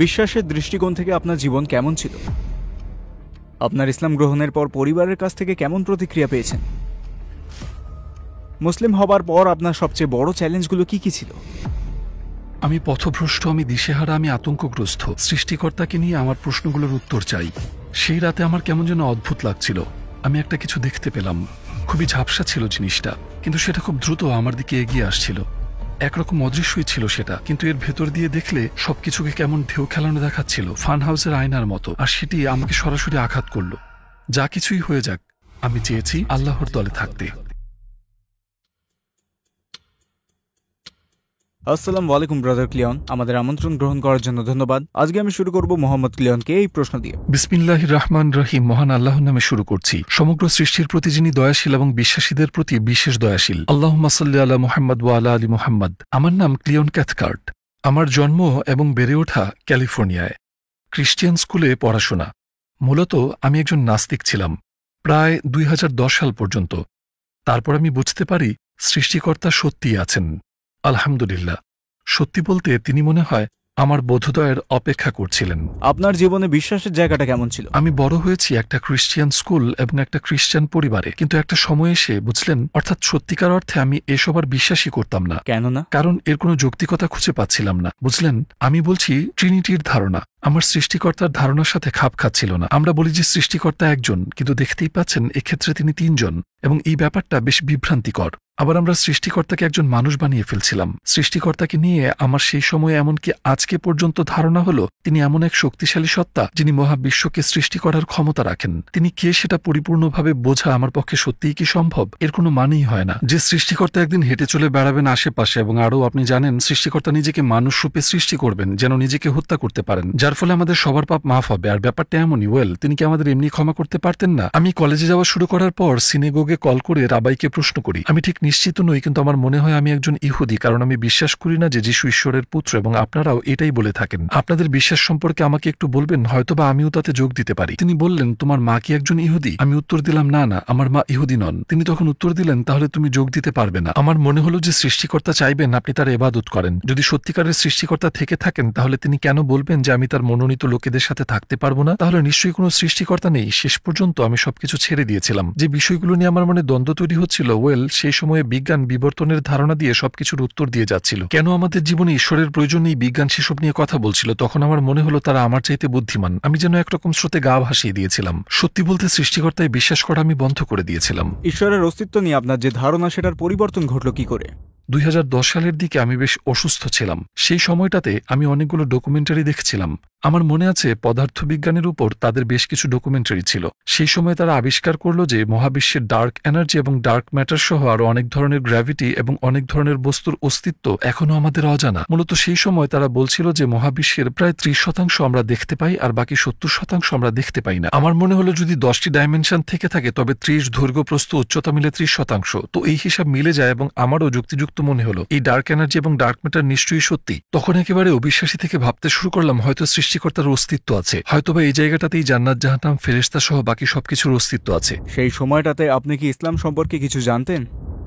বিশ্বাসের দৃষ্টিকোণ থেকে আপনার জীবন কেমন ছিল? আপনার ইসলাম গ্রহণের পর পরিবারের কাছ থেকে কেমন প্রতিক্রিয়া পেয়েছেন? মুসলিম হবার পর আপনার সবচেয়ে বড় চ্যালেঞ্জগুলো কি কি ছিল? আমি পথভ্রষ্ট, আমি দিশেহারা, আমি আতঙ্কগ্রস্ত। সৃষ্টিকর্তাকে নিয়ে আমার প্রশ্নগুলোর উত্তর চাই। সেই রাতে আমার কেমন যেন অদ্ভুত লাগছিল। আমি একটা কিছু দেখতে পেলাম। খুবই ঝাপসা ছিল জিনিসটা, কিন্তু সেটা খুব দ্রুত আমার দিকে এগিয়ে আসছিল। একরকম অদৃশ্যই ছিল সেটা, কিন্তু এর ভেতর দিয়ে দেখলে সবকিছুকে কেমন ঢেউ খেলানো দেখাচ্ছিল, ফান হাউসের আয়নার মতো। আর সেটি আমাকে সরাসরি আঘাত করলো। যা কিছুই হয়ে যাক, আমি চেয়েছি আল্লাহর দলে থাকতে। আসসালামু আলাইকুম ব্রাদার ক্লিয়ন, আমাদের আমন্ত্রণ গ্রহণ করার জন্য ধন্যবাদ। আজকে আমি শুরু করব মোহাম্মদ ক্লিয়নকে এই প্রশ্ন দিয়ে। বিসমিল্লাহির রহমান রহিম। মহান আল্লাহর নামে শুরু করছি। সমগ্র সৃষ্টির প্রতি যিনি দয়াশীল এবং বিশ্বাসীদের প্রতি বিশেষ দয়াশীল। আল্লাহুম্মা সাল্লি আলা মুহাম্মদ ওয়া আলা আলি মুহাম্মদ। আমার নাম ক্লিয়ন ক্যাথকার্ট। আমার জন্ম এবং বেড়ে ওঠা ক্যালিফোর্নিয়ায়। খ্রিস্টিয়ান স্কুলে পড়াশোনা। মূলত আমি একজন নাস্তিক ছিলাম প্রায় 2010 সাল পর্যন্ত। তারপর আমি বুঝতে পারি সৃষ্টিকর্তা সত্যিই আছেন। আলহামদুলিল্লাহ। সত্যি বলতে তিনি মনে হয় আমার বোধোদয়ের অপেক্ষা করছিলেন। আপনার জীবনে বিশ্বাসের জায়গাটা কেমন ছিল? আমি বড় হয়েছি একটা খ্রিস্টিয়ান স্কুল এবং একটা খ্রিস্টান পরিবারে, কিন্তু একটা সময় এসে বুঝলেন, অর্থাৎ সত্যিকার অর্থে আমি এসব আর বিশ্বাসই করতাম না। কেন না? কারণ এর কোনো যৌক্তিকতা খুঁজে পাচ্ছিলাম না। বুঝলেন, আমি বলছি ট্রিনিটির ধারণা আমার সৃষ্টিকর্তার ধারণার সাথে খাপ খাচ্ছিল না। আমরা বলি যে সৃষ্টিকর্তা একজন, কিন্তু দেখতেই পাচ্ছেন এক্ষেত্রে তিনি তিনজন, এবং এই ব্যাপারটা বেশ বিভ্রান্তিকর। আবার আমরা সৃষ্টিকর্তাকে একজন মানুষ বানিয়ে ফেলছিলাম। সৃষ্টিকর্তাকে নিয়ে আমার সেই সময়ে এমনকি আজকে পর্যন্ত ধারণা হলো তিনি এমন এক শক্তিশালী সত্তা যিনি মহাবিশ্বকে সৃষ্টি করার ক্ষমতা রাখেন। তিনি কে সেটা পরিপূর্ণভাবে বোঝা আমার পক্ষে সত্যিই কি সম্ভব? এর কোনো মানেই হয় না যে সৃষ্টিকর্তা একদিন হেঁটে চলে বেড়াবেন আশেপাশে, এবং আরও আপনি জানেন সৃষ্টিকর্তা নিজেকে মানুষ রূপে সৃষ্টি করবেন যেন নিজেকে হত্যা করতে পারেন, যার ফলে আমাদের সবার পাপ মাফ হবে। আর ব্যাপারটা এমনই, তিনি কি আমাদের এমনি ক্ষমা করতে পারতেন না? আমি কলেজে যাওয়া শুরু করার পর সিনেগোগে কল করে রাবাইকে প্রশ্ন করি। আমি ঠিক নিশ্চিত নই, কিন্তু আমার মনে হয় আমি একজন ইহুদি, কারণ আমি বিশ্বাস করি না যে যিশু ঈশ্বরের পুত্র, এবং আপনারাও এটাই বলে থাকেন। আপনাদের বিশ্বাস সম্পর্কে আমাকে একটু বলবেন, হয়তোবা আমিও তাতে যোগ দিতে পারি। তিনি বললেন, তোমার মা কি একজন ইহুদি? আমি উত্তর দিলাম, না না, আমার মা ইহুদি নন। তিনি তখন উত্তর দিলেন, তাহলে তুমি যোগ দিতে পারবে না। আমার মনে হলো যে সৃষ্টিকর্তা চাইবেন আপনি তার ইবাদত করেন। যদি সত্যিকারের সৃষ্টিকর্তা থেকে থাকেন, তাহলে তিনি কেন বলবেন যে আমি তার মনোনীত লোকেদের সাথে থাকতে পারবো না? তাহলে নিশ্চয়ই কোনো সৃষ্টিকর্তা নেই। শেষ পর্যন্ত আমি সবকিছু ছেড়ে দিয়েছিলাম। যে বিষয়গুলো নিয়ে আমার মনে দ্বন্দ্ব তৈরি হচ্ছিল, সেই সময়ে বিজ্ঞান বিবর্তনের ধারণা দিয়ে সবকিছুর উত্তর দিয়ে যাচ্ছিল। কেন আমাদের জীবনে ঈশ্বরের প্রয়োজন নেই, বিজ্ঞান সেসব নিয়ে কথা বলছিল। তখন আমার মনে হলো তারা আমার চাইতে বুদ্ধিমান। আমি যেন একরকম স্রোতে গা ভাসিয়ে দিয়েছিলাম। সত্যি বলতে সৃষ্টিকর্তায় বিশ্বাস করা আমি বন্ধ করে দিয়েছিলাম। ঈশ্বরের অস্তিত্ব নিয়ে আপনার যে ধারণা, সেটার পরিবর্তন ঘটল কি করে? 2010 সালের দিকে আমি বেশ অসুস্থ ছিলাম। সেই সময়টাতে আমি অনেকগুলো ডকুমেন্টারি দেখছিলাম। আমার মনে আছে পদার্থবিজ্ঞানের উপর তাদের বেশ কিছু ডকুমেন্টারি ছিল। সেই সময় তারা আবিষ্কার করলো যে মহাবিশ্বের ডার্ক এনার্জি এবং ডার্ক ম্যাটার সহ আরো অনেক ধরনের গ্র্যাভিটি এবং অনেক ধরনের বস্তুর অস্তিত্ব এখনো আমাদের অজানা। মূলত সেই সময় তারা বলছিল যে মহাবিশ্বের প্রায় 30% আমরা দেখতে পাই, আর বাকি 70% আমরা দেখতে পাই না। আমার মনে হলো যদি 10টি ডাইমেনশন থেকে থাকে, তবে 30 দৈর্ঘ্য প্রস্থ উচ্চতা মিলে 30%। তো এই হিসাব মিলে যায়, এবং আমারও যুক্তিযুক্ত মনে হলো এই ডার্ক এনার্জি এবং ডার্ক ম্যাটার নিশ্চয়ই সত্যি। তখন একেবারে অবিশ্বাসী থেকে ভাবতে শুরু করলাম, হয়তো সৃষ্টিকর্তার অস্তিত্ব আছে, হয়তোবা এই জায়গাটাতেই জান্নাত জাহান্নাম ফেরেশতা সহ বাকি সবকিছুর অস্তিত্ব আছে। সেই সময়টাতে আপনি কি ইসলাম সম্পর্কে কিছু জানতেন?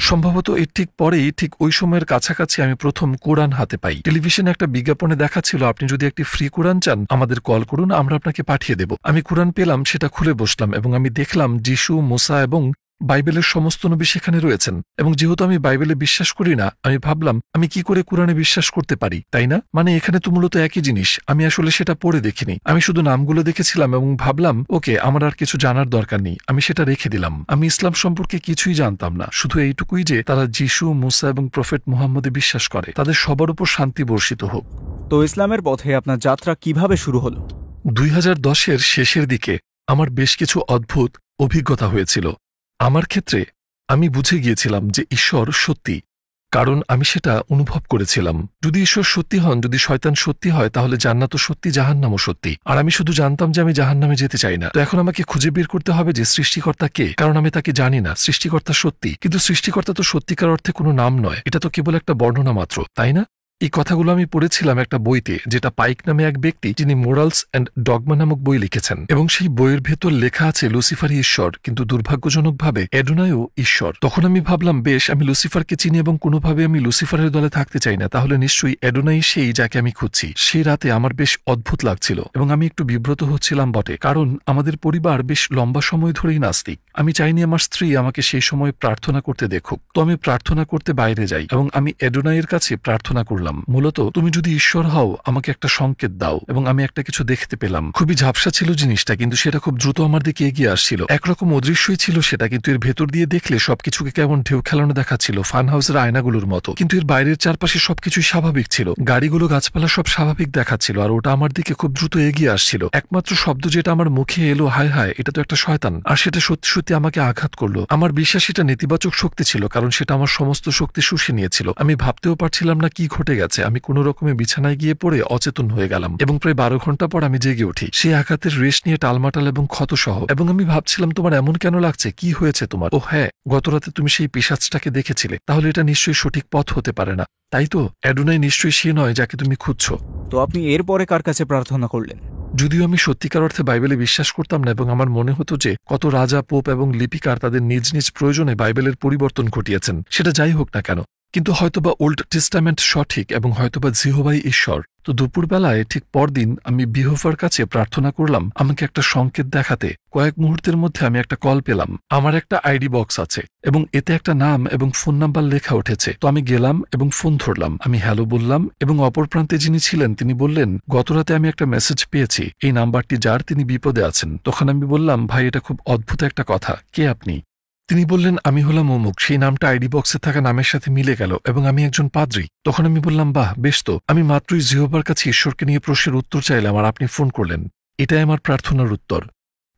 সম্ভবত এর ঠিক পরেই, ঠিক ওই সময়ের কাছাকাছি আমি প্রথম কোরআন হাতে পাই। টেলিভিশনে একটা বিজ্ঞাপনে দেখাচ্ছিল, আপনি যদি একটি ফ্রি কোরআন চান আমাদের কল করুন, আমরা আপনাকে পাঠিয়ে দেব। আমি কোরআন পেলাম, সেটা খুলে বসলাম, এবং আমি দেখলাম যিশু, মুসা এবং বাইবেলের সমস্ত নবী সেখানে রয়েছেন। এবং যেহেতু আমি বাইবেলে বিশ্বাস করি না, আমি ভাবলাম আমি কি করে কোরআনে বিশ্বাস করতে পারি, তাই না? মানে এখানে তো মূলত একই জিনিস। আমি আসলে সেটা পড়ে দেখিনি, আমি শুধু নামগুলো দেখেছিলাম এবং ভাবলাম ওকে, আমার আর কিছু জানার দরকার নেই, আমি সেটা রেখে দিলাম। আমি ইসলাম সম্পর্কে কিছুই জানতাম না, শুধু এইটুকুই যে তারা যিশু, মুসা এবং প্রফেট মুহাম্মদে বিশ্বাস করে, তাদের সবার উপর শান্তি বর্ষিত হোক। তো ইসলামের পথে আপনার যাত্রা কিভাবে শুরু হলো? 2010-এর শেষের দিকে আমার বেশ কিছু অদ্ভুত অভিজ্ঞতা হয়েছিল। আমার ক্ষেত্রে আমি বুঝে গিয়েছিলাম যে ঈশ্বর সত্যি, কারণ আমি সেটা অনুভব করেছিলাম। যদি ঈশ্বর সত্যি হন, যদি শয়তান সত্যি হয়, তাহলে জান্নাতও সত্যি, জাহান্নামও সত্যি। আর আমি শুধু জানতাম যে আমি জাহান্নামে যেতে চাই না। তো এখন আমাকে খুঁজে বের করতে হবে যে সৃষ্টিকর্তা কে, কারণ আমি তাকে জানি না। সৃষ্টিকর্তা সত্যি, কিন্তু সৃষ্টিকর্তা তো সত্যিকার অর্থে কোনো নাম নয়, এটা তো কেবল একটা বর্ণনা মাত্র, তাই না? এই কথাগুলো আমি পড়েছিলাম একটা বইতে, যেটা পাইক নামে এক ব্যক্তি, যিনি মোরালস অ্যান্ড ডগমা নামক বই লিখেছেন, এবং সেই বইয়ের ভেতর লেখা আছে লুসিফারই ঈশ্বর, কিন্তু দুর্ভাগ্যজনকভাবে এডোনাইও ঈশ্বর। তখন আমি ভাবলাম, বেশ, আমি লুসিফারকে চিনি এবং কোনোভাবে আমি লুসিফারের দলে থাকতে চাই না, তাহলে নিশ্চয়ই এডোনাই সেই যাকে আমি খুঁজছি। সেই রাতে আমার বেশ অদ্ভুত লাগছিল এবং আমি একটু বিব্রত হচ্ছিলাম বটে, কারণ আমাদের পরিবার বেশ লম্বা সময় ধরেই নাস্তিক। আমি চাইনি আমার স্ত্রী আমাকে সেই সময় প্রার্থনা করতে দেখুক, তো আমি প্রার্থনা করতে বাইরে যাই এবং আমি এডোনাইয়ের কাছে প্রার্থনা করলাম, মূলত তুমি যদি ঈশ্বর হও আমাকে একটা সংকেত দাও। এবং আমি একটা কিছু দেখতে পেলাম। খুবই ঝাপসা ছিল জিনিসটা, কিন্তু সেটা খুব দ্রুত আমার দিকে এগিয়ে আসছিল। একরকম অদৃশ্যই ছিল সেটা, কিন্তু এর ভেতর দিয়ে দেখলে সবকিছুকে কেমন ঢেউ খেলানো দেখাচ্ছিল, ফান হাউসের আয়নাগুলোর মতো। কিন্তু এর বাইরের চারপাশে সবকিছুই স্বাভাবিক ছিল, গাড়িগুলো গাছপালা সব স্বাভাবিক দেখাচ্ছিল, আর ওটা আমার দিকে খুব দ্রুত এগিয়ে আসছিল। একমাত্র শব্দ যেটা আমার মুখে এলো, হায় হায়, এটা তো একটা শয়তান। আর সেটা সত্যি সত্যি আমাকে আঘাত করলো। আমার বিশ্বাস এটা নেতিবাচক শক্তি ছিল, কারণ সেটা আমার সমস্ত শক্তি শুষে নিয়েছিল। আমি ভাবতেও পারছিলাম না কি ঘটে গেছে। আমি কোনো রকমে বিছানায় গিয়ে পড়ে অচেতন হয়ে গেলাম এবং প্রায় 12 ঘন্টা পর আমি জেগে উঠি, সেই আঘাতের রেশ নিয়ে টালমাটাল এবং ক্ষতসহ। এবং আমি ভাবছিলাম, তোমার এমন কেন লাগছে, কি হয়েছে তোমার? ও হ্যাঁ, গতরাতে তুমি সেই পিশাচটাকে দেখেছিলে, তাহলে এটা নিশ্চয়ই সঠিক পথ হতে পারে না, তাই তো? এডোনাই নিশ্চয়ই সে নয় যাকে তুমি খুঁজছো। তো আপনি এরপরে কার কাছে প্রার্থনা করলেন? যদিও আমি সত্যিকার অর্থে বাইবেলে বিশ্বাস করতাম না, এবং আমার মনে হতো যে কত রাজা, পোপ এবং লিপিকার তাদের নিজ নিজ প্রয়োজনে বাইবেলের পরিবর্তন ঘটিয়েছেন, সেটা যাই হোক না কেন, কিন্তু হয়তোবা ওল্ড টেস্টামেন্ট সঠিক এবং হয়তোবা জিহোবাই ঈশ্বর। তো দুপুরবেলায় ঠিক পরদিন আমি বিহোভার কাছে প্রার্থনা করলাম আমাকে একটা সংকেত দেখাতে। কয়েক মুহূর্তের মধ্যে আমি একটা কল পেলাম। আমার একটা আইডি বক্স আছে এবং এতে একটা নাম এবং ফোন নাম্বার লেখা উঠেছে। তো আমি গেলাম এবং ফোন ধরলাম, আমি হ্যালো বললাম, এবং অপর প্রান্তে যিনি ছিলেন তিনি বললেন, গতরাতে আমি একটা মেসেজ পেয়েছি, এই নাম্বারটি যার, তিনি বিপদে আছেন। তখন আমি বললাম, ভাই, এটা খুব অদ্ভুত একটা কথা, কে আপনি? তিনি বললেন, আমি হলাম অমুক। সেই নামটা আইডি বক্সে থাকা নামের সাথে মিলে গেল এবং আমি একজন পাদ্রী। তখন আমি বললাম, বাহ, বেশ তো, আমি মাত্রই জিহোবার কাছে ঈশ্বরকে নিয়ে প্রশ্নের উত্তর চাইলাম আর আপনি ফোন করলেন। এটাই আমার প্রার্থনার উত্তর।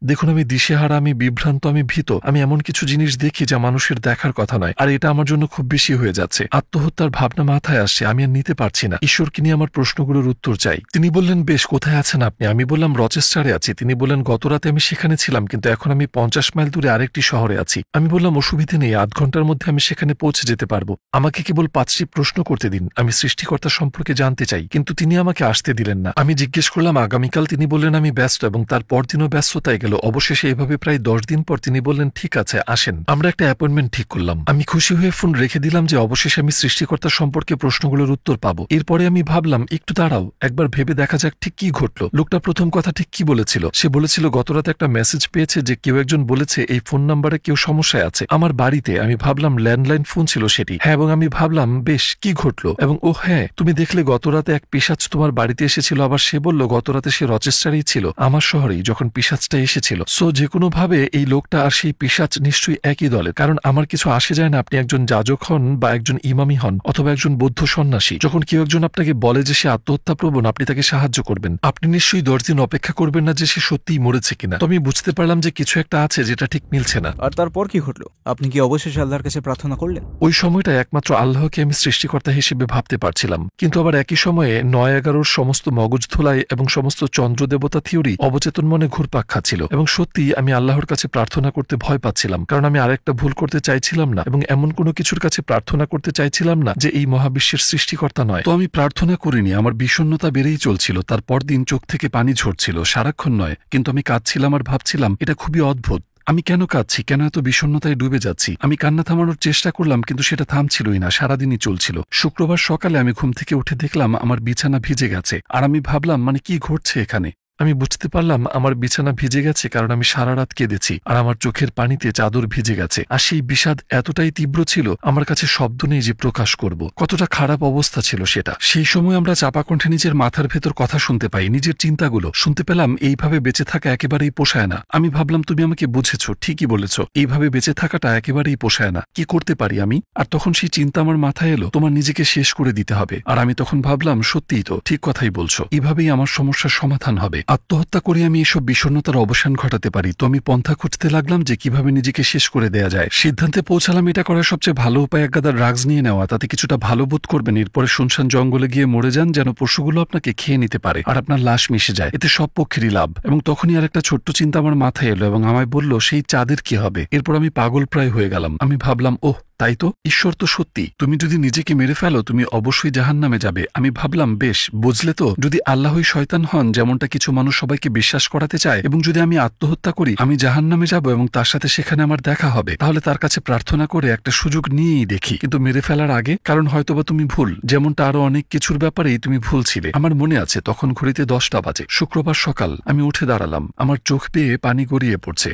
দেখুন, আমি দিশেহারা, আমি বিভ্রান্ত, আমি ভীত। আমি এমন কিছু জিনিস দেখি যা মানুষের দেখার কথা নয়, আর এটা আমার জন্য খুব বেশি হয়ে যাচ্ছে। আত্মহত্যার ভাবনা মাথায় আসছে, আমি আর নিতে পারছি না। ঈশ্বরকে নিয়ে আমার প্রশ্নগুলোর উত্তর চাই। তিনি বললেন, বেশ, কোথায় আছেন আপনি? আমি বললাম, রচেস্টারে আছি। তিনি বললেন, গতরাতে আমি সেখানে ছিলাম, কিন্তু এখন আমি 50 মাইল দূরে আরেকটি শহরে আছি। আমি বললাম, অসুবিধে নেই, আধ ঘন্টার মধ্যে আমি সেখানে পৌঁছে যেতে পারবো। আমাকে কেবল 5টি প্রশ্ন করতে দিন, আমি সৃষ্টিকর্তা সম্পর্কে জানতে চাই। কিন্তু তিনি আমাকে আসতে দিলেন না। আমি জিজ্ঞেস করলাম আগামীকাল। তিনি বললেন, আমি ব্যস্ত, এবং তার পরদিনও ব্যস্ততায় গেল। অবশেষে এভাবে প্রায় 10 দিন পর তিনি বললেন, ঠিক আছে, আসেন। আমরা একটা অ্যাপয়েন্টমেন্ট ঠিক করলাম। আমি খুশি হয়ে ফোন রেখে দিলাম যে অবশেষে আমি সৃষ্টিকর্তা সম্পর্কে প্রশ্নগুলোর উত্তর পাবো। এরপরে আমি ভাবলাম, একটু দাঁড়াও, একবার ভেবে দেখা যাক ঠিক কি ঘটলো। লোকটা প্রথম কথা ঠিক কি বলেছিল? সে বলেছিল, গতরাতে একটা মেসেজ পেয়েছে যে কেউ একজন বলেছে এই ফোন নাম্বারে কেউ সমস্যায় আছে, আমার বাড়িতে। আমি ভাবলাম ল্যান্ডলাইন ফোন ছিল সেটি। হ্যাঁ, এবং আমি ভাবলাম, বেশ, কি ঘটলো? এবং ও হ্যাঁ, তুমি দেখলে গতরাতে এক পিশাচ তোমার বাড়িতে এসেছিল। আবার সে বলল গতরাতে সে রচেস্টারেই ছিল, আমার শহরেই, যখন পিশাচটা এসেছিল। সো যে কোনোভাবে এই লোকটা আর সেই পিশাচ নিশ্চয়ই একই দলের, কারণ আমার কিছু আসে যায় না আপনি একজন যাজক হন বা একজন ইমামি হন অথবা একজন বৌদ্ধ সন্ন্যাসী। যখন কেউ একজন আপনাকে বলে যে সে আত্মহত্যা প্রবণ, আপনি তাকে সাহায্য করবেন। আপনি নিশ্চয়ই 10 দিন অপেক্ষা করবেন না যে সে সত্যিই মরেছে কিনা। তো আমি বুঝতে পারলাম যে কিছু একটা আছে যেটা ঠিক মিলছে না। আর তারপর কি ঘটলো? আপনি কি অবশেষে আল্লাহর কাছে প্রার্থনা করলেন? ওই সময়টা একমাত্র আল্লাহকে আমি সৃষ্টিকর্তা হিসেবে ভাবতে পারছিলাম, কিন্তু আবার একই সময়ে 9-11-র সমস্ত মগজ ধোলাই এবং সমস্ত চন্দ্র দেবতা থিওরি অবচেতন মনে ঘুরপাক খাচ্ছিল। এবং সত্যি আমি আল্লাহর কাছে প্রার্থনা করতে ভয় পাচ্ছিলাম, কারণ আমি আরেকটা ভুল করতে চাইছিলাম না এবং এমন কোনো কিছুর কাছে প্রার্থনা করতে চাইছিলাম না যে এই মহাবিশ্বের সৃষ্টিকর্তা নয়। তো আমি প্রার্থনা করিনি, আমার বিষণ্ণতা বেড়েই চলছিল। তারপর দিন চোখ থেকে পানি ঝরছিল, সারাক্ষণ নয়, কিন্তু আমি কাঁদছিলাম আর ভাবছিলাম এটা খুবই অদ্ভুত। আমি কেন কাঁদছি, কেন এত বিষণ্ণতায় ডুবে যাচ্ছি? আমি কান্না থামানোর চেষ্টা করলাম, কিন্তু সেটা থামছিলই না, সারাদিনই চলছিল। শুক্রবার সকালে আমি ঘুম থেকে উঠে দেখলাম আমার বিছানা ভিজে গেছে, আর আমি ভাবলাম, মানে কি ঘটছে এখানে? আমি বুঝতে পারলাম আমার বিছানা ভিজে গেছে কারণ আমি সারা রাত কেঁদেছি, আর আমার চোখের পানিতে চাদর ভিজে গেছে। আর সেই বিষাদ এতটাই তীব্র ছিল, আমার কাছে শব্দ নেই যে প্রকাশ করব। কতটা খারাপ অবস্থা ছিল সেটা। সেই সময় আমরা চাপা কণ্ঠে নিজের মাথার ভেতর কথা শুনতে পাই, নিজের চিন্তাগুলো শুনতে পেলাম। এইভাবে বেঁচে থাকা একেবারেই পোষায় না। আমি ভাবলাম, তুমি আমাকে বুঝেছো, ঠিকই বলেছ, এইভাবে বেঁচে থাকাটা একেবারেই পোষায় না। কি করতে পারি আমি? আর তখন সেই চিন্তা আমার মাথায় এলো, তোমার নিজেকে শেষ করে দিতে হবে। আর আমি তখন ভাবলাম, সত্যিই তো, ঠিক কথাই বলছো, এভাবেই আমার সমস্যার সমাধান হবে। আত্মহত্যা করে আমি এসব বিষণ্ণতার অবসান ঘটাতে পারি। তো আমি পন্থা খুঁজতে লাগলাম যে কিভাবে নিজেকে শেষ করে দেয়া যায়। সিদ্ধান্তে পৌঁছালাম এটা করার সবচেয়ে ভালো উপায় একগাদা ড্রাগস নিয়ে নেওয়া, তাতে কিছুটা ভালো বোধ করবেন। এরপরে শুনশান জঙ্গলে গিয়ে মরে যান, যেন পশুগুলো আপনাকে খেয়ে নিতে পারে আর আপনার লাশ মিশে যায়, এতে সব পক্ষেরই লাভ। এবং তখনই আর একটা ছোট্ট চিন্তা আমার মাথায় এলো এবং আমায় বলল, সেই চাঁদের কি হবে? এরপর আমি পাগল প্রায় হয়ে গেলাম। আমি ভাবলাম, ওহ, তাই তো, ঈশ্বর তো সত্যি। তুমি যদি নিজেকে মেরে ফেলো তুমি অবশ্যই জাহান্নামে যাবে। আমি ভাবলাম বেশ, বুঝলে তো, যদি আল্লাহই শয়তান হন যেমনটা কিছু মানুষ সবাইকে বিশ্বাস করাতে চায়, এবং যদি আমি আত্মহত্যা করি আমি জাহান্নামে যাব এবং তার সাথে সেখানে আমার দেখা হবে, তাহলে তার কাছে প্রার্থনা করে একটা সুযোগ নিয়েই দেখি, কিন্তু মেরে ফেলার আগে। কারণ হয়তোবা তুমি ভুল, যেমনটা আরো অনেক কিছুর ব্যাপারেই তুমি ভুল ছিলে। আমার মনে আছে তখন ঘড়িতে 10টা বাজে, শুক্রবার সকাল। আমি উঠে দাঁড়ালাম, আমার চোখ বেয়ে পানি গড়িয়ে পড়ছে,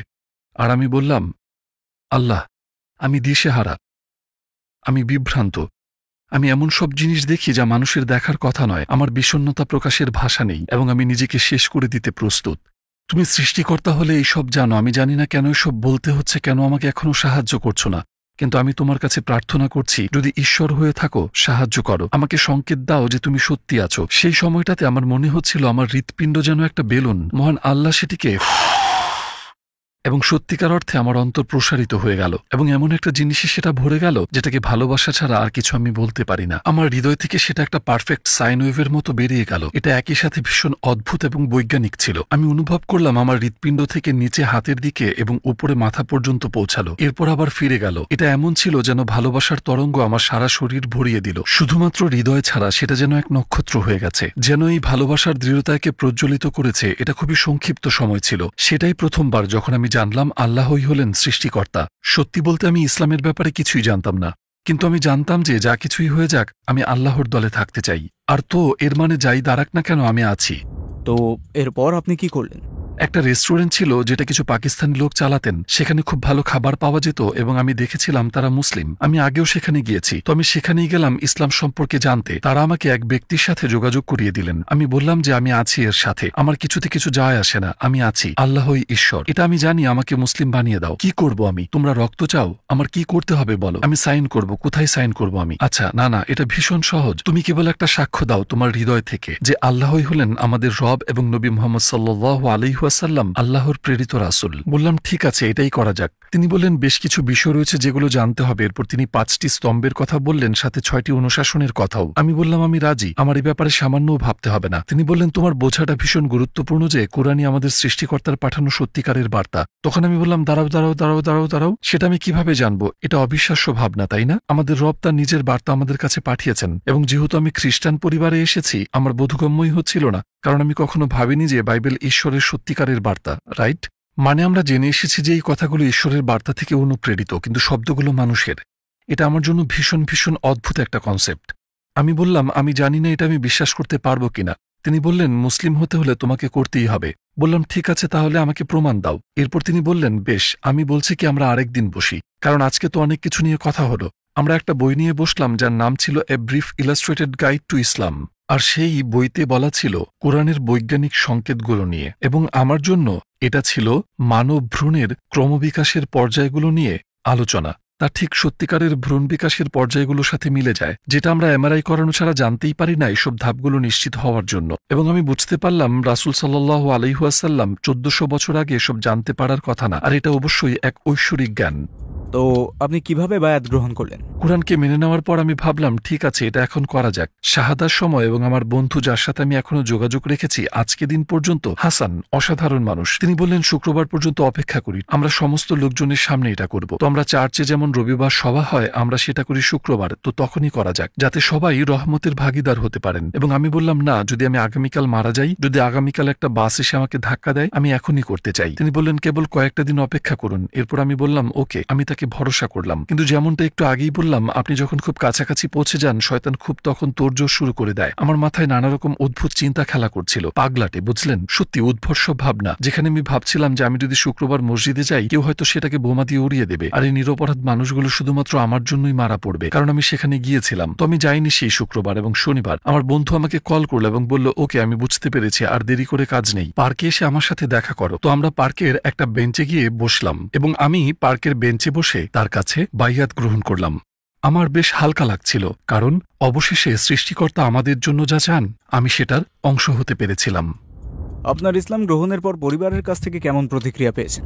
আর আমি বললাম, আল্লাহ, আমি দিশেহারা, আমি বিভ্রান্ত, আমি এমন সব জিনিস দেখি যা মানুষের দেখার কথা নয়, আমার বিষণ্ণতা প্রকাশের ভাষা নেই এবং আমি নিজেকে শেষ করে দিতে প্রস্তুত। তুমি সৃষ্টিকর্তা হলে এইসব জানো, আমি জানি না কেন এসব বলতে হচ্ছে, কেন আমাকে এখনো সাহায্য করছো না, কিন্তু আমি তোমার কাছে প্রার্থনা করছি, যদি ঈশ্বর হয়ে থাকো সাহায্য করো, আমাকে সংকেত দাও যে তুমি সত্যি আছো। সেই সময়টাতে আমার মনে হচ্ছিল আমার হৃৎপিণ্ড যেন একটা বেলুন, মহান আল্লাহ সেটিকে এবং সত্যিকার অর্থে আমার অন্তর প্রসারিত হয়ে গেল এবং এমন একটা জিনিসে সেটা ভরে গেল যেটাকে ভালোবাসা ছাড়া আর কিছু আমি বলতে পারি না। আমার হৃদয় থেকে সেটা একটা পারফেক্ট সাইন ওয়েভের মতো বেরিয়ে গেল। এটা একই সাথে ভীষণ অদ্ভুত এবং বৈজ্ঞানিক ছিল। আমি অনুভব করলাম আমার হৃৎপিণ্ড থেকে নিচে হাতের দিকে এবং উপরে মাথা পর্যন্ত পৌঁছালো, এরপর আবার ফিরে গেল। এটা এমন ছিল যেন ভালোবাসার তরঙ্গ আমার সারা শরীর ভরিয়ে দিল, শুধুমাত্র হৃদয় ছাড়া। সেটা যেন এক নক্ষত্র হয়ে গেছে, যেন এই ভালোবাসার দৃঢ়তাকে প্রজ্বলিত করেছে। এটা খুবই সংক্ষিপ্ত সময় ছিল। সেটাই প্রথমবার যখন আমি জানলাম আল্লাহই হলেন সৃষ্টিকর্তা। সত্যি বলতে আমি ইসলামের ব্যাপারে কিছুই জানতাম না, কিন্তু আমি জানতাম যে যা কিছুই হয়ে যাক আমি আল্লাহর দলে থাকতে চাই। আর তো এর মানে যাই দাঁড়াক না কেন আমি আছি। তো এরপর আপনি কি করলেন? একটা রেস্টুরেন্ট ছিল যেটা কিছু পাকিস্তানি লোক চালাতেন, সেখানে খুব ভালো খাবার পাওয়া যেত এবং আমি দেখেছিলাম তারা মুসলিম। আমি আগেও সেখানে গিয়েছি, তো আমি সেখানেই গেলাম ইসলাম সম্পর্কে জানতে। তারা আমাকে এক ব্যক্তির সাথে যোগাযোগ করিয়ে দিলেন। আমি বললাম যে আমি আছি এর সাথে, আমার কিছুতে কিছু যায় আসে না, আমি আছি, আল্লাহই ঈশ্বর, এটা আমি জানি, আমাকে মুসলিম বানিয়ে দাও। কি করব আমি? তোমরা রক্ত চাও, আমার কি করতে হবে বলো? আমি সাইন করব, কোথায় সাইন করব আমি? আচ্ছা, না না, এটা ভীষণ সহজ, তুমি কেবল একটা সাক্ষ্য দাও তোমার হৃদয় থেকে যে আল্লাহই হলেন আমাদের রব এবং নবী মুহাম্মদ সাল্লাল্লাহু আলাইহি ওয়াসাল্লাম আল্লাহর প্রেরিত রাসূল। বললাম ঠিক আছে, এটাই করা যাক। তিনি বললেন বেশ কিছু বিষয় রয়েছে যেগুলো জানতে হবে। এরপর তিনি 5টি স্তম্ভের কথা বললেন, সাথে 6টি অনুশাসনের কথাও। আমি বললাম আমি রাজি, আমার এই ব্যাপারে সামান্যও ভাবতে হবে না। তিনি বললেন তোমার বোঝাটা ভীষণ গুরুত্বপূর্ণ যে কোরআনই আমাদের সৃষ্টিকর্তার পাঠানো সত্যিকারের বার্তা। তখন আমি বললাম দাঁড়াও দাঁড়াও দাঁড়াও দাঁড়াও দাঁড়াও, সেটা আমি কিভাবে জানবো? এটা অবিশ্বাস্য ভাবনা, তাই না? আমাদের রব তার নিজের বার্তা আমাদের কাছে পাঠিয়েছেন, এবং যেহেতু আমি খ্রিস্টান পরিবারে এসেছি আমার বোধগম্যই হচ্ছিল না, কারণ আমি কখনো ভাবিনি যে বাইবেল ঈশ্বরের সত্যিকারের বার্তা, রাইট? মানে আমরা জেনে এসেছি যে এই কথাগুলো ঈশ্বরের বার্তা থেকে অনুপ্রেরিত, কিন্তু শব্দগুলো মানুষের। এটা আমার জন্য ভীষণ ভীষণ অদ্ভুত একটা কনসেপ্ট। আমি বললাম আমি জানি না এটা আমি বিশ্বাস করতে পারবো কিনা। তিনি বললেন মুসলিম হতে হলে তোমাকে করতেই হবে। বললাম ঠিক আছে, তাহলে আমাকে প্রমাণ দাও। এরপর তিনি বললেন বেশ, আমি বলছি কি আমরা আরেকদিন বসি, কারণ আজকে তো অনেক কিছু নিয়ে কথা হলো। আমরা একটা বই নিয়ে বসলাম যার নাম ছিল a brief illustrated guide to Islam, আর সেই বইতে বলা ছিল কোরআনের বৈজ্ঞানিক সংকেতগুলো নিয়ে, এবং আমার জন্য এটা ছিল মানব ভ্রূণের ক্রমবিকাশের পর্যায়গুলো নিয়ে আলোচনা। তা ঠিক সত্যিকারের ভ্রূণ বিকাশের পর্যায়গুলোর সাথে মিলে যায়, যেটা আমরা এমআরআই করানো ছাড়া জানতেই পারি না এসব ধাপগুলো নিশ্চিত হওয়ার জন্য। এবং আমি বুঝতে পারলাম রাসূল সাল্লাল্লাহু আলাইহি ওয়াসাল্লাম 1400 বছর আগে এসব জানতে পারার কথা না, আর এটা অবশ্যই এক ঐশ্বরিক জ্ঞান। তো আপনি কিভাবে বায়াত গ্রহণ করলেন? কোরআনকে মেনে নেওয়ার পর আমি ভাবলাম ঠিক আছে, এটা এখন করা যাক। শাহাদার সময় এবং আমার বন্ধু যার সাথে আমি এখনো যোগাযোগ রেখেছি আজকে দিন পর্যন্ত, হাসান, অসাধারণ মানুষ, তিনি বললেন শুক্রবার পর্যন্ত অপেক্ষা করি, আমরা সমস্ত লোকজনের সামনে এটা করব। তো আমরা চার্চে যেমন রবিবার সভা হয় আমরা সেটা করি শুক্রবার, তো তখনই করা যাক যাতে সবাই রহমতের ভাগিদার হতে পারেন। এবং আমি বললাম না, যদি আমি আগামীকাল মারা যাই, যদি আগামীকাল একটা বাস এসে আমাকে ধাক্কা দেয়, আমি এখনই করতে চাই। তিনি বললেন কেবল কয়েকটা দিন অপেক্ষা করুন। এরপর আমি বললাম ওকে, আমি তাকে ভরসা করলাম। কিন্তু যেমনটা একটু আগেই বললাম, আপনি যখন খুব কাছাকাছি পৌঁছে যান শয়তান খুব তখন তোড়জোড় শুরু করে দেয়। আমার মাথায় নানা রকম অদ্ভুত চিন্তা খেলা করছিল, পাগলাটে, বুঝলেন, সত্যি উদ্ভর্ষ ভাবনা। যেখানে আমি ভাবছিলাম যে আমি যদি শুক্রবার মসজিদে যাই কেউ হয়তো সেটাকে বোমা দিয়ে উড়িয়ে দেবে, আর এই নিরপরাধ মানুষগুলো শুধুমাত্র আমার জন্যই মারা পড়বে, কারণ আমি সেখানে গিয়েছিলাম। তো আমি যাইনি সেই শুক্রবার এবং শনিবার। আমার বন্ধু আমাকে কল করলো এবং বলল ওকে, আমি বুঝতে পেরেছি, আর দেরি করে কাজ নেই, পার্কে এসে আমার সাথে দেখা করো। তো আমরা পার্কের একটা বেঞ্চে গিয়ে বসলাম এবং আমি পার্কের বেঞ্চে বসে তার কাছে বাইয়াত গ্রহণ করলাম। আমার বেশ হালকা লাগছিল, কারণ অবশেষে সৃষ্টিকর্তা আমাদের জন্য যা চান আমি সেটার অংশ হতে পেরেছিলাম। আপনার ইসলাম গ্রহণের পর পরিবারের কাছ থেকে কেমন প্রতিক্রিয়া পেয়েছেন?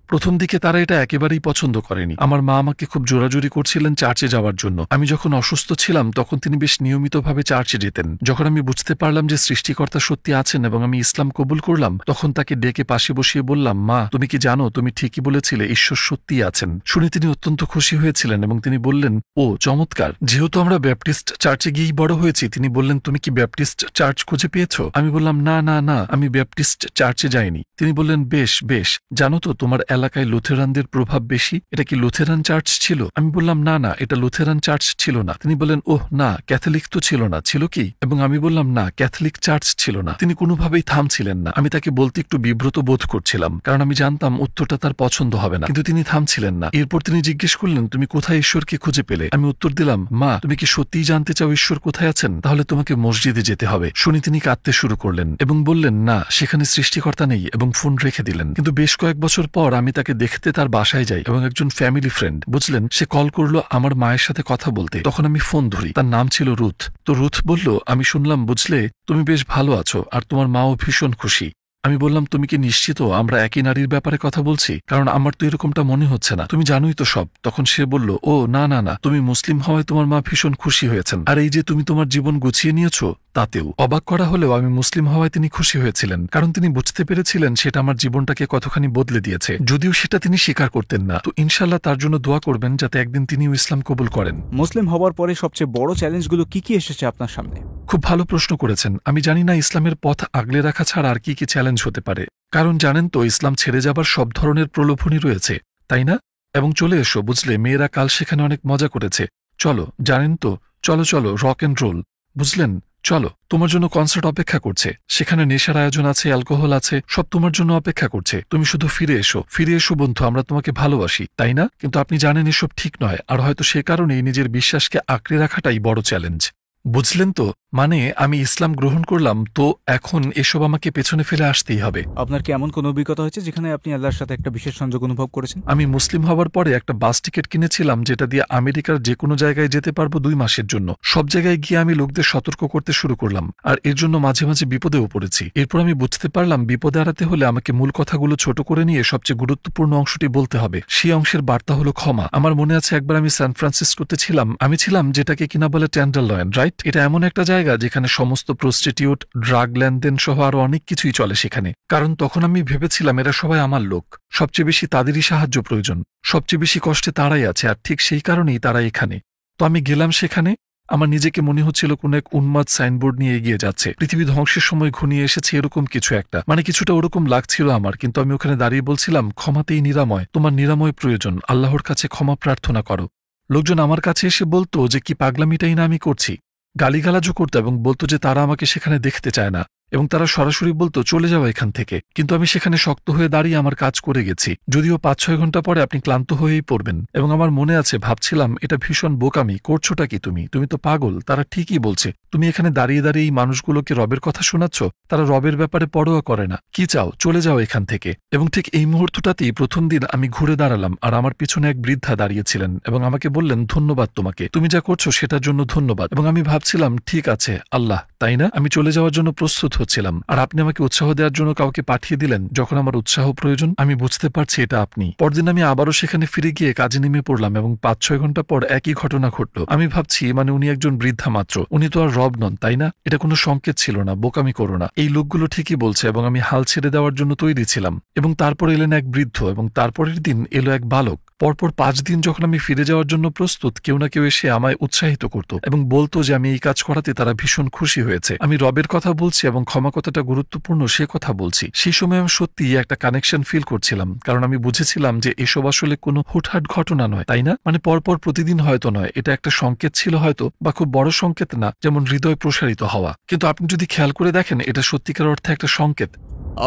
প্রথম দিকে তারা এটা একেবারেই পছন্দ করেনি। আমার মা আমাকে খুব জোরাজুরি করছিলেন চার্চে যাওয়ার জন্য। আমি যখন অসুস্থ ছিলাম তখন তিনি বেশ নিয়মিতভাবে চার্চে যেতেন। যখন আমি বুঝতে পারলাম যে সৃষ্টিকর্তা সত্যি আছেন এবং আমি ইসলাম কবুল করলাম, তখন তাকে ডেকে পাশে বসিয়ে বললাম, মা, তুমি কি জানো, তুমি ঠিকই বলেছিলে, ঈশ্বর সত্যিই আছেন। শুনে তিনি অত্যন্ত খুশি হয়েছিলেন এবং তিনি বললেন, ও চমৎকার, যেহেতু আমরা ব্যাপটিস্ট চার্চে গিয়েই বড় হয়েছি। তিনি বললেন, তুমি কি ব্যাপটিস্ট চার্চ খুঁজে পেয়েছ? আমি বললাম, না না না, আমি ব্যাপটিস্ট চার্চে যাইনি। তিনি বললেন, বেশ বেশ, জানো তো তোমার এলাকায় লুথেরানদের প্রভাব বেশি, এটা কি লুথেরান চার্চ ছিল? আমি বললাম, না না, এটা লুথেরান চার্চ ছিল না। তিনি বললেন, ওহ না, ক্যাথলিক তো ছিল না, ছিল কি? এবং আমি বললাম, না, ক্যাথলিক চার্চ ছিল না। তিনি কোনোভাবেই থামছিলেন না। আমি তাকে বলতে একটু বিব্রত বোধ করছিলাম, কারণ আমি জানতাম উত্তরটা তার পছন্দ হবে না, কিন্তু তিনি থামছিলেন না। এরপর তিনি জিজ্ঞেস করলেন, তুমি কোথায় ঈশ্বরকে খুঁজে পেলে? আমি উত্তর দিলাম, মা, তুমি কি সত্যিই জানতে চাও ঈশ্বর কোথায় আছেন? তাহলে তোমাকে মসজিদে যেতে হবে। শুনে তিনি কাঁদতে শুরু করলেন এবং বললেন, না, সেখানে সৃষ্টিকর্তা নেই, এবং ফোন রেখে দিলেন। কিন্তু বেশ কয়েক বছর পর আমি তাকে দেখতে তার বাসায় যাই এবং একজন ফ্যামিলি ফ্রেন্ড, বুঝলেন, সে কল করলো আমার মায়ের সাথে কথা বলতে। তখন আমি ফোন ধরি। তার নাম ছিল রুথ। তো রুথ বলল, আমি শুনলাম, বুঝলে, তুমি বেশ ভালো আছো আর তোমার মাও ভীষণ খুশি। আমি বললাম, তুমি কি নিশ্চিত আমরা একই নারীর ব্যাপারে কথা বলছি? কারণ আমার তো এরকমটা মনে হচ্ছে না, তুমি জানোই তো সব। তখন সে বলল, ও না না না, তুমি মুসলিম হওয়ায় তোমার মা ভীষণ খুশি হয়েছেন, আর এই যে তুমি তোমার জীবন গুছিয়ে নিয়েছো তাতেও। অবাক করা হলেও আমি মুসলিম হওয়ায় তিনি খুশি হয়েছিলেন, কারণ তিনি বুঝতে পেরেছিলেন সেটা আমার জীবনটাকে কতখানি বদলে দিয়েছে, যদিও সেটা তিনি স্বীকার করতেন না। তো ইনশাল্লাহ তার জন্য দোয়া করবেন যাতে একদিন তিনিও ইসলাম কবুল করেন। মুসলিম হওয়ার পরে সবচেয়ে বড় চ্যালেঞ্জগুলো কি কি এসেছে আপনার সামনে? খুব ভালো প্রশ্ন করেছেন। আমি জানি না ইসলামের পথ আগলে রাখা ছাড়া আর কি কি চ্যালেঞ্জ হতে পারে, কারণ জানেন তো, ইসলাম ছেড়ে যাবার সব ধরনের প্রলোভনই রয়েছে, তাই না? এবং চলে এসো, বুঝলে, মেয়েরা কাল সেখানে অনেক মজা করেছে। চলো, জানেন তো, চলো চলো, রক অ্যান্ড রোল, বুঝলেন, চলো, তোমার জন্য কনসার্ট অপেক্ষা করছে, সেখানে নেশার আয়োজন আছে, অ্যালকোহল আছে, সব তোমার জন্য অপেক্ষা করছে। তুমি শুধু ফিরে এসো, ফিরে এসো বন্ধু, আমরা তোমাকে ভালোবাসি, তাই না? কিন্তু আপনি জানেন এসব ঠিক নয়, আর হয়তো সে কারণেই নিজের বিশ্বাসকে আঁকড়ে রাখাটাই বড় চ্যালেঞ্জ। বুঝলেন তো, মানে আমি ইসলাম গ্রহণ করলাম, তো এখন এসব আমাকে পেছনে ফেলে আসতেই হবে। আপনার কি এমন কোনো অভিজ্ঞতা হয়েছে যেখানে আপনি আল্লাহর সাথে একটা বিশেষ সংযোগ অনুভব করেছেন? আমি মুসলিম হওয়ার পরে একটা বাস টিকিট কিনেছিলাম, যেটা দিয়ে আমেরিকার যে কোনো জায়গায় যেতে পারবো 2 মাসের জন্য। সব জায়গায় গিয়ে আমি লোকদের সতর্ক করতে শুরু করলাম, আর এর জন্য মাঝে মাঝে বিপদেও পড়েছি। এরপর আমি বুঝতে পারলাম বিপদে এড়াতে হলে আমাকে মূল কথাগুলো ছোট করে নিয়ে সবচেয়ে গুরুত্বপূর্ণ অংশটি বলতে হবে। সেই অংশের বার্তা হলো ক্ষমা। আমার মনে আছে একবার আমি সান ফ্রান্সিসকোতে ছিলাম। আমি ছিলাম যেটাকে কিনা বলে টেন্ডারলয়েন, রাইট? এটা এমন একটা জায়গা যেখানে সমস্ত প্রস্টিটিউট, ড্রাগ লেনদেন সহ আরো অনেক কিছুই চলে সেখানে। কারণ তখন আমি ভেবেছিলাম এরা সবাই আমার লোক, সবচেয়ে বেশি তাদেরই সাহায্য প্রয়োজন, সবচেয়ে বেশি কষ্টে তারাই আছে, আর ঠিক সেই কারণেই তারা এখানে। তো আমি গেলাম সেখানে। আমার নিজেকে মনে হচ্ছিল কোনো এক উন্মাদ সাইনবোর্ড নিয়ে এগিয়ে যাচ্ছে, পৃথিবী ধ্বংসের সময় ঘনিয়ে এসেছে, এরকম কিছু একটা, মানে কিছুটা ওরকম লাগছিল আমার। কিন্তু আমি ওখানে দাঁড়িয়ে বলছিলাম, ক্ষমাতেই নিরাময়, তোমার নিরাময় প্রয়োজন, আল্লাহর কাছে ক্ষমা প্রার্থনা করো। লোকজন আমার কাছে এসে বলতো যে কি পাগলামিটাই না আমি করছি, গালিগালাজও করতো এবং বলতো যে তারা আমাকে সেখানে দেখতে চায় না, এবং তারা সরাসরি বলতো চলে যাওয়া এখান থেকে। কিন্তু আমি সেখানে শক্ত হয়ে দাঁড়িয়ে আমার কাজ করে গেছি, যদিও 5-6 ঘন্টা পরে আপনি ক্লান্ত হয়েই পড়বেন। এবং আমার মনে আছে, ভাবছিলাম এটা ভীষণ বোকামি, করছোটা কি তুমি? তুমি তো পাগল, তারা ঠিকই বলছে। তুমি এখানে দাঁড়িয়ে দাঁড়িয়ে এই মানুষগুলোকে রবের কথা শোনাচ্ছ, তারা রবের ব্যাপারে পরোয়া করে না। কি চাও? চলে যাও এখান থেকে। এবং ঠিক এই মুহূর্তটাতেই প্রথম দিন আমি ঘুরে দাঁড়ালাম, আর আমার পিছনে এক বৃদ্ধা দাঁড়িয়েছিলেন এবং আমাকে বললেন, ধন্যবাদ তোমাকে, তুমি যা করছো সেটার জন্য ধন্যবাদ। এবং আমি ভাবছিলাম, ঠিক আছে আল্লাহ, তাই না? আমি চলে যাওয়ার জন্য প্রস্তুত হচ্ছিলাম, আর আপনি আমাকে উৎসাহ দেওয়ার জন্য কাউকে পাঠিয়ে দিলেন যখন আমার উৎসাহ প্রয়োজন। আমি বুঝতে পারছি এটা আপনি। পরদিন আমি আবারও সেখানে ফিরে গিয়ে কাজে নেমে পড়লাম এবং 5-6 ঘন্টা পর একই ঘটনা ঘটল। আমি ভাবছি, মানে উনি একজন বৃদ্ধা মাত্র, উনি তো আর রব নন, তাই না? এটা কোনো সংকেত ছিল না, বোকামি করো না, এই লোকগুলো ঠিকই বলছে। এবং আমি হাল ছেড়ে দেওয়ার জন্য তৈরি ছিলাম। এবং তারপর এলেন এক বৃদ্ধ, এবং তারপরের দিন এলো এক বালক। পরপর 5 দিন যখন আমি ফিরে যাওয়ার জন্য প্রস্তুত, কেউ না কেউ এসে আমায় উৎসাহিত করত এবং বলতো যে আমি এই কাজ করাতে তারা ভীষণ খুশি হয়েছে। আমি রবের কথা বলছি এবং ক্ষমা কতটা গুরুত্বপূর্ণ সে কথা বলছি। সেই সময় আমি সত্যিই একটা কানেকশন ফিল করছিলাম, কারণ আমি বুঝেছিলাম যে এসব আসলে কোনো হুটহাট ঘটনা নয়, তাই না? মানে পরপর প্রতিদিন হয়তো নয়, এটা একটা সংকেত ছিল হয়তো, বা খুব বড় সংকেত না, যেমন হৃদয় প্রসারিত হওয়া। কিন্তু আপনি যদি খেয়াল করে দেখেন, এটা সত্যিকার অর্থে একটা সংকেত।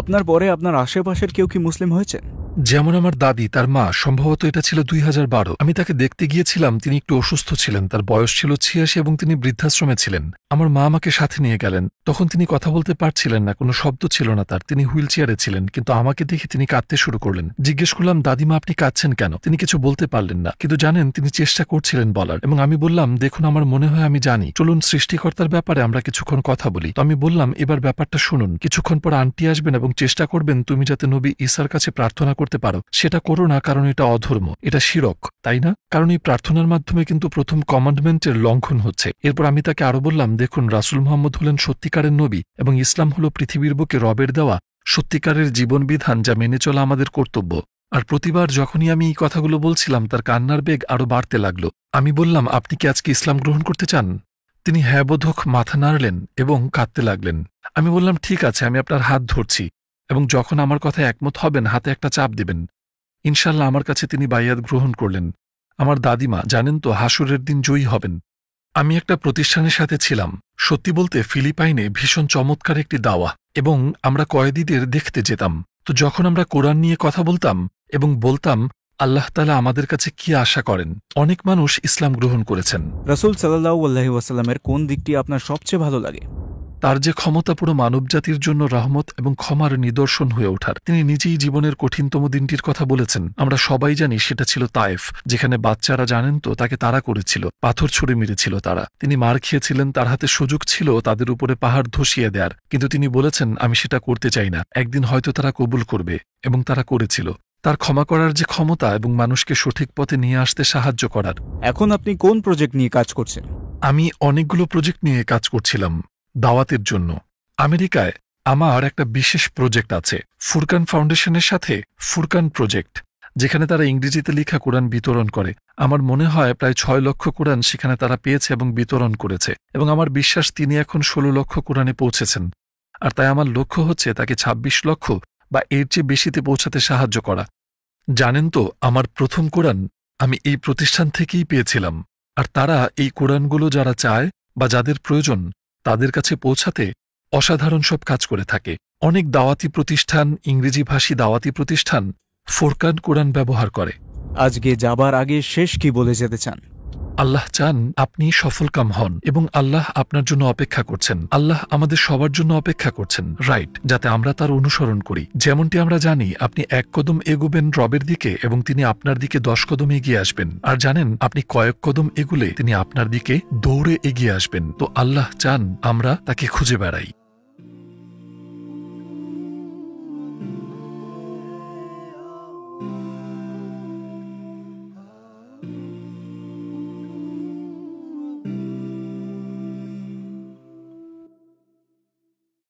আপনার পরে আপনার আশেপাশের কেউ কি মুসলিম হয়েছে? যেমন আমার দাদি, তার মা, সম্ভবত এটা ছিল 2012। আমি তাকে দেখতে গিয়েছিলাম, তিনি একটু অসুস্থ ছিলেন, তার বয়স ছিল 86 এবং তিনি বৃদ্ধাশ্রমে ছিলেন। আমার মা আমাকে সাথে নিয়ে গেলেন। তখন তিনি কথা বলতে পারছিলেন না, কোনো শব্দ ছিল না তার, তিনি হুইল চেয়ারে ছিলেন। কিন্তু আমাকে দেখে তিনি কাঁদতে শুরু করলেন। জিজ্ঞেস করলাম, দাদিমা আপনি কাঁদছেন কেন? তিনি কিছু বলতে পারলেন না, কিন্তু জানেন তিনি চেষ্টা করছিলেন বলার। এবং আমি বললাম, দেখুন আমার মনে হয় আমি জানি, চলুন সৃষ্টিকর্তার ব্যাপারে আমরা কিছুক্ষণ কথা বলি। তো আমি বললাম, এবার ব্যাপারটা শুনুন, কিছুক্ষণ পর আন্টি আসবেন এবং চেষ্টা করবেন তুমি যাতে নবী ঈসার কাছে প্রার্থনা করতে করতে পারো সেটা করো না, কারণ এটা অধর্ম, এটা শিরক, তাই না? কারণ এই প্রার্থনার মাধ্যমে কিন্তু প্রথম কমান্ডমেন্টের লঙ্ঘন হচ্ছে। এরপর আমি তাকে আরো বললাম, দেখুন, রাসূল মুহাম্মদ হলেন সত্যিকারের নবী এবং ইসলাম হলো পৃথিবীর বুকে রবের দেওয়া সত্যিকারের জীবনবিধান, যা মেনে চলা আমাদের কর্তব্য। আর প্রতিবার যখনই আমি এই কথাগুলো বলছিলাম, তার কান্নার বেগ আরো বাড়তে লাগলো। আমি বললাম, আপনি কি আজকে ইসলাম গ্রহণ করতে চান? তিনি হ্যাঁ বোধক মাথা নাড়লেন এবং কাঁদতে লাগলেন। আমি বললাম, ঠিক আছে, আমি আপনার হাত ধরছি, এবং যখন আমার কথায় একমত হবেন হাতে একটা চাপ দিবেন। ইনশাল্লাহ আমার কাছে তিনি বাইয়াত গ্রহণ করলেন। আমার দাদিমা জানেন তো, হাসুরের দিন জয়ী হবেন। আমি একটা প্রতিষ্ঠানের সাথে ছিলাম, সত্যি বলতে ফিলিপাইনে ভীষণ চমৎকার একটি দাওয়া, এবং আমরা কয়েদিদের দেখতে যেতাম। তো যখন আমরা কোরআন নিয়ে কথা বলতাম এবং বলতাম আল্লাহ তাআলা আমাদের কাছে কি আশা করেন, অনেক মানুষ ইসলাম গ্রহণ করেছেন। রাসূল সাল্লাল্লাহু আলাইহি ওয়াসাল্লামের কোন দিকটি আপনার সবচেয়ে ভালো লাগে? তার যে ক্ষমতা পুরো মানবজাতির জন্য রহমত এবং ক্ষমার নিদর্শন হয়ে ওঠার। তিনি নিজেই জীবনের কঠিনতম দিনটির কথা বলেছেন। আমরা সবাই জানি সেটা ছিল তায়েফ, যেখানে বাচ্চারা জানেন তো তাকে তাড়া করেছিল, পাথর ছুঁড়ে মেরেছিল তারা। তিনি মার খেয়েছিলেন, তার হাতে সুযোগ ছিল তাদের উপরে পাহাড় ধসিয়ে দেয়ার, কিন্তু তিনি বলেছেন আমি সেটা করতে চাই না, একদিন হয়তো তারা কবুল করবে, এবং তারা করেছিল। তার ক্ষমা করার যে ক্ষমতা এবং মানুষকে সঠিক পথে নিয়ে আসতে সাহায্য করার। এখন আপনি কোন প্রজেক্ট নিয়ে কাজ করছেন? আমি অনেকগুলো প্রজেক্ট নিয়ে কাজ করছিলাম দাওয়াতের জন্য। আমেরিকায় আমার একটা বিশেষ প্রজেক্ট আছে ফুরকান ফাউন্ডেশনের সাথে, ফুরকান প্রজেক্ট, যেখানে তারা ইংরেজিতে লেখা কোরআন বিতরণ করে। আমার মনে হয় প্রায় 6 লক্ষ কোরআন সেখানে তারা পেয়েছে এবং বিতরণ করেছে, এবং আমার বিশ্বাস তিনি এখন 16 লক্ষ কোরআনে পৌঁছেছেন। আর তাই আমার লক্ষ্য হচ্ছে তাকে 26 লক্ষ বা এর চেয়ে বেশিতে পৌঁছাতে সাহায্য করা। জানেন তো, আমার প্রথম কোরআন আমি এই প্রতিষ্ঠান থেকেই পেয়েছিলাম, আর তারা এই কোরআনগুলো যারা চায় বা যাদের প্রয়োজন তাদের কাছে পৌঁছাতে অসাধারণ সব কাজ করে থাকে। অনেক দাওয়াতি প্রতিষ্ঠান, ইংরেজিভাষী দাওয়াতি প্রতিষ্ঠান ফুরকান কোরআন ব্যবহার করে। আজকে যাবার আগে শেষ কি বলে যেতে চান? আল্লাহ চান আপনি সফলকাম হন, এবং আল্লাহ আপনার জন্য অপেক্ষা করছেন। আল্লাহ আমাদের সবার জন্য অপেক্ষা করছেন, রাইট, যাতে আমরা তার অনুসরণ করি। যেমনটি আমরা জানি আপনি 1 কদম এগোবেন রবের দিকে এবং তিনি আপনার দিকে 10 কদম এগিয়ে আসবেন, আর জানেন আপনি কয়েক কদম এগুলে তিনি আপনার দিকে দৌড়ে এগিয়ে আসবেন। তো আল্লাহ চান আমরা তাকে খুঁজে বেড়াই।